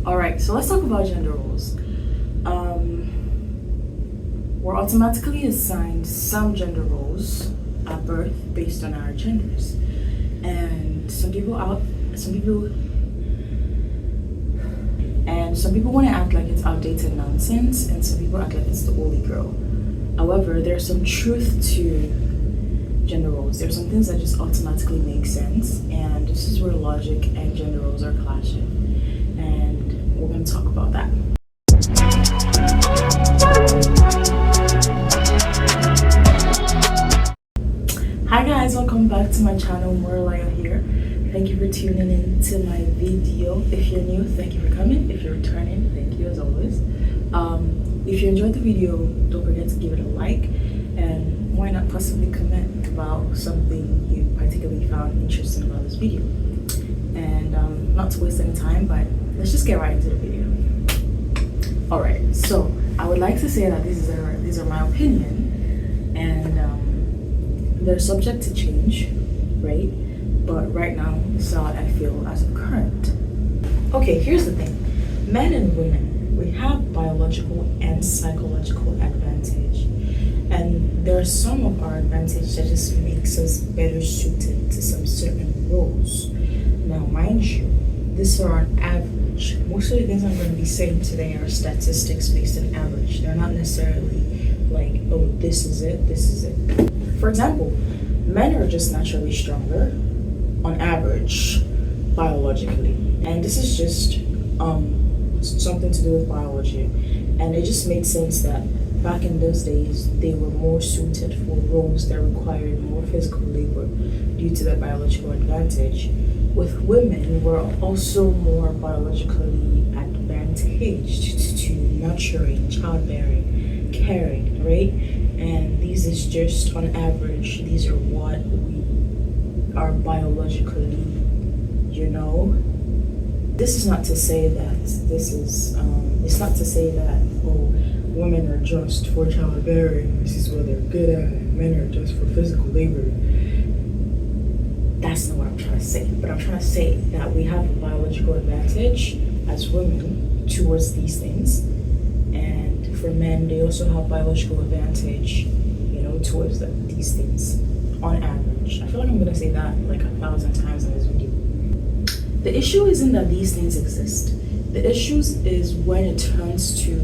All right, so let's talk about gender roles. We're automatically assigned some gender roles at birth based on our genders, and some people want to act like it's outdated nonsense, and some people act like it's the oldie girl. However, there's some truth to gender roles. There's some things that just automatically make sense, and this is where logic and gender roles are clashing, and we're going to talk about that. Hi guys, welcome back to my channel. Moralaya here. Thank you for tuning in to my video. If you're new, thank you for coming. If you're returning, thank you as always. If you enjoyed the video, don't forget to give it a like, and why not possibly comment about something you particularly found interesting about this video. And not to waste any time, but let's just get right into the video. Alright, so I would like to say that these are my opinion, and they're subject to change, right? But right now, this is how I feel as of current. Okay, here's the thing. Men and women, we have biological and psychological advantage. And there are some of our advantage that just makes us better suited to some certain roles. Now, mind you, these are on average. Most of the things I'm going to be saying today are statistics based on average. They're not necessarily like, oh, this is it, this is it. For example, men are just naturally stronger on average biologically, and this is just something to do with biology, and it just makes sense that back in those days they were more suited for roles that required more physical labor due to their biological advantage. With women, we're also more biologically advantaged to nurturing, childbearing, caring, right? And these is just on average, these are what we are biologically, This is not to say that it's not to say that, oh, women are just for childbearing, this is what they're good at, men are just for physical labor. That's not what I'm trying to say. But I'm trying to say that we have a biological advantage as women towards these things. And for men, they also have biological advantage, towards these things on average. I feel like I'm going to say that like 1,000 times in this video. The issue isn't that these things exist. The issue is when it turns to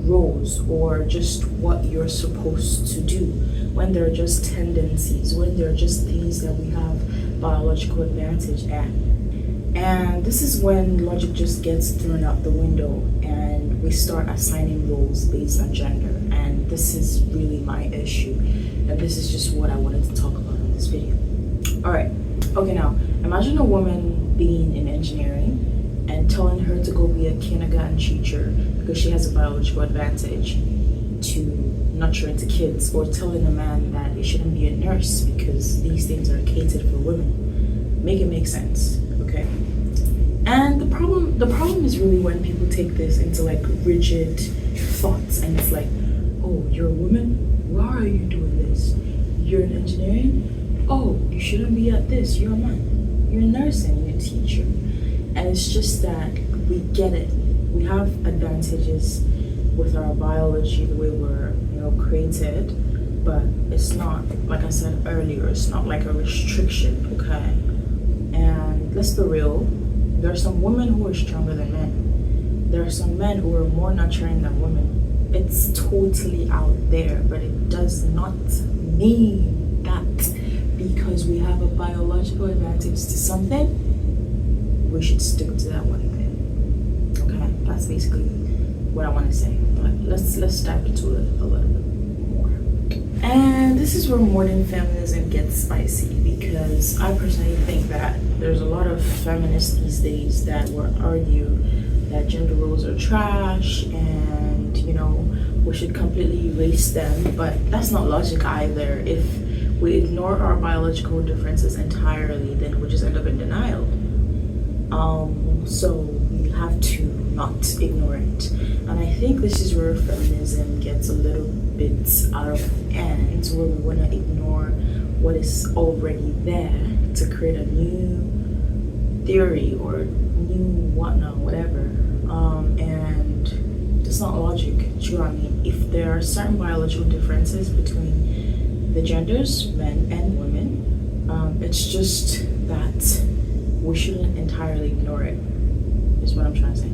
roles or just what you're supposed to do, when they're just tendencies, when they're just things that we have biological advantage at. And this is when logic just gets thrown out the window and we start assigning roles based on gender. And this is really my issue, and this is just what I wanted to talk about in this video. Alright, okay, now imagine a woman being in engineering and telling her to go be a kindergarten teacher because she has a biological advantage to nurturing to kids, or telling a man that he shouldn't be a nurse because these things are catered for women. Make it make sense, okay? And the problem is really when people take this into like rigid thoughts, and it's like, oh, you're a woman? Why are you doing this? You're in engineering? Oh, you shouldn't be at this. You're a man. You're in nursing. You're a teacher. And it's just that we get it. We have advantages with our biology, the way we're, created, but it's not, like I said earlier, it's not like a restriction, okay? And let's be real, there are some women who are stronger than men. There are some men who are more nurturing than women. It's totally out there, but it does not mean that because we have a biological advantage to something, we should stick to that one thing. Okay, that's basically what I want to say. But let's dive into it a little bit more. And this is where modern feminism gets spicy, because I personally think that there's a lot of feminists these days that will argue that gender roles are trash and we should completely erase them, but that's not logic either. If we ignore our biological differences entirely, then we just end up in denial. So we have to not ignore it. And I think this is where feminism gets a little bit out of hand, where we want to ignore what is already there to create a new theory or new whatnot, whatever. that's not logic. Do you know what I mean? If there are certain biological differences between the genders, men and women, it's just that we shouldn't entirely ignore it, is what I'm trying to say.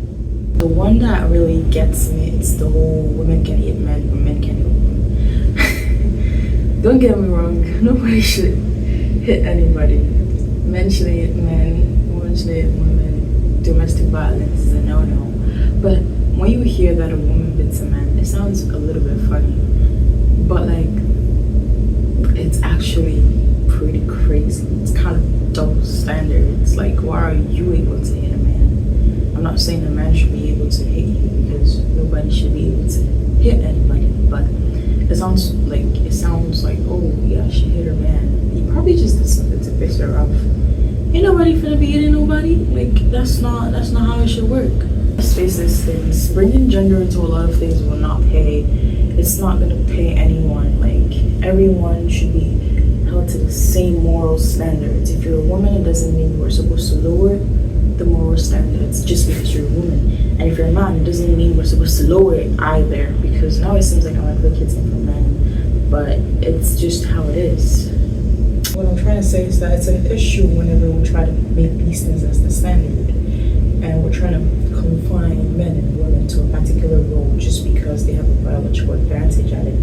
The one that really gets me, it's the whole women can hit men, but men can hit women. Don't get me wrong, nobody should hit anybody. Men should hit men, women should hit women. Domestic violence is a no-no. But when you hear that a woman beats a man, it sounds a little bit funny. But like, it's actually pretty crazy. It's kind of double standards. Like, why are you able to hit a man? I'm not saying a man should be able to hit you, because nobody should be able to hit anybody. But it sounds like, oh yeah, she hit her man. He probably just did something to piss her off. Ain't nobody finna be hitting nobody. Like, that's not how it should work. Let's face this, things. Bringing gender into a lot of things will not pay. It's not gonna pay anyone. Like, everyone should be held to the same moral standards. If you're a woman, it doesn't mean we're supposed to lower the moral standards just because you're a woman. And if you're a man, it doesn't mean we're supposed to lower it either, because now it seems like I'm advocating for men, but it's just how it is. What I'm trying to say is that it's an issue whenever we try to make these things as the standard, and we're trying to confine men and women to a particular role just because they have a biological advantage at it.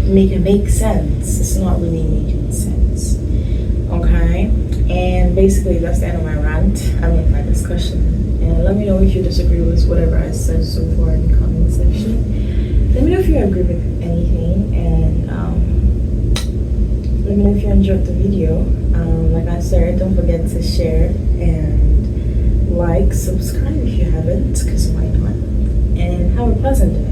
Make it make sense. It's not really making sense. Okay? And basically that's the end of my rant. My discussion. And let me know if you disagree with whatever I said so far in the comment section. Let me know if you agree with anything, and let me know if you enjoyed the video. Like I said, don't forget to share and like, subscribe if you haven't, because why not? And have a pleasant day.